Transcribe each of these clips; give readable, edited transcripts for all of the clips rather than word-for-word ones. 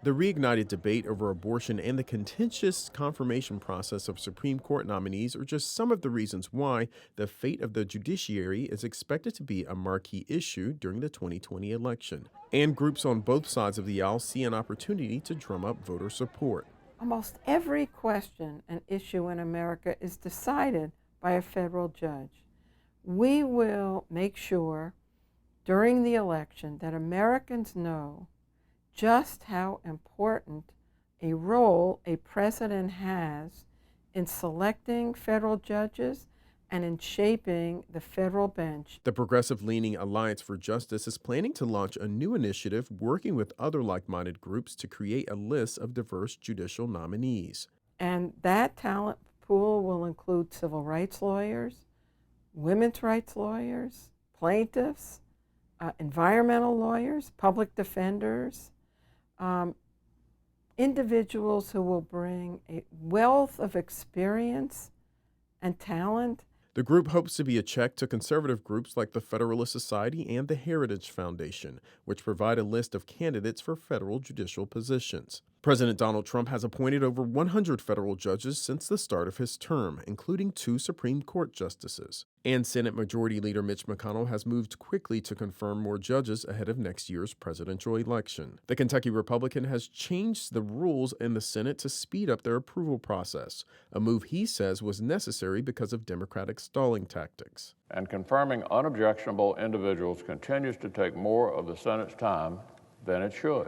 The reignited debate over abortion and the contentious confirmation process of Supreme Court nominees are just some of the reasons why the fate of the judiciary is expected to be a marquee issue during the 2020 election. And groups on both sides of the aisle see an opportunity to drum up voter support. Almost every question and issue in America is decided by a federal judge. We will make sure during the election that Americans know just how important a role a president has in selecting federal judges and in shaping the federal bench. The progressive leaning Alliance for Justice is planning to launch a new initiative working with other like minded groups to create a list of diverse judicial nominees. And that talent pool will include civil rights lawyers, women's rights lawyers, plaintiffs, environmental lawyers, public defenders, um, individuals who will bring a wealth of experience and talent. The group hopes to be a check to conservative groups like the Federalist Society and the Heritage Foundation, which provide a list of candidates for federal judicial positions. President Donald Trump has appointed over 100 federal judges since the start of his term, including 2 Supreme Court justices. And Senate Majority Leader Mitch McConnell has moved quickly to confirm more judges ahead of next year's presidential election. The Kentucky Republican has changed the rules in the Senate to speed up their approval process, a move he says was necessary because of Democratic stalling tactics. And confirming unobjectionable individuals continues to take more of the Senate's time than it should.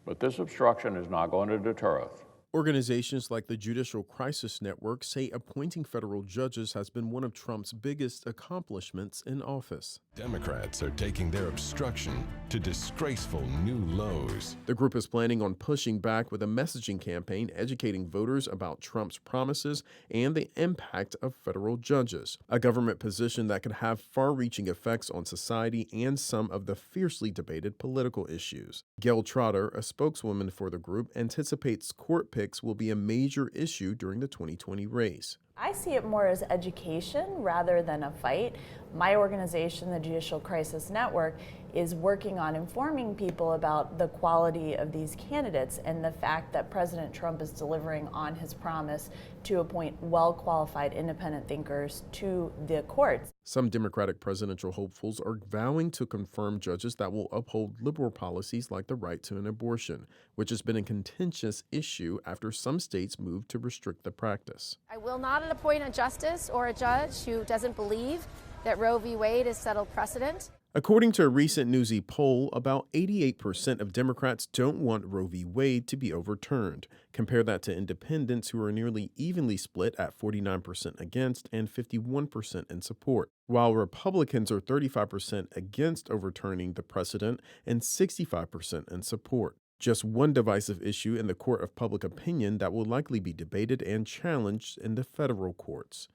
But this obstruction is not going to deter us. Organizations like the Judicial Crisis Network say appointing federal judges has been one of Trump's biggest accomplishments in office. Democrats are taking their obstruction to disgraceful new lows. The group is planning on pushing back with a messaging campaign educating voters about Trump's promises and the impact of federal judges, a government position that could have far-reaching effects on society and some of the fiercely debated political issues. Gail Trotter, a spokeswoman for the group, anticipates court picks will be a major issue during the 2020 race. I see it more as education rather than a fight. My organization, the Judicial Crisis Network, is working on informing people about the quality of these candidates and the fact that President Trump is delivering on his promise to appoint well-qualified independent thinkers to the courts. Some Democratic presidential hopefuls are vowing to confirm judges that will uphold liberal policies like the right to an abortion, which has been a contentious issue after some states moved to restrict the practice. I will not appoint a justice or a judge who doesn't believe that Roe v. Wade is settled precedent. According to a recent Newsy poll, about 88% of Democrats don't want Roe v. Wade to be overturned. Compare that to independents, who are nearly evenly split at 49% against and 51% in support, while Republicans are 35% against overturning the precedent and 65% in support. Just one divisive issue in the court of public opinion that will likely be debated and challenged in the federal courts.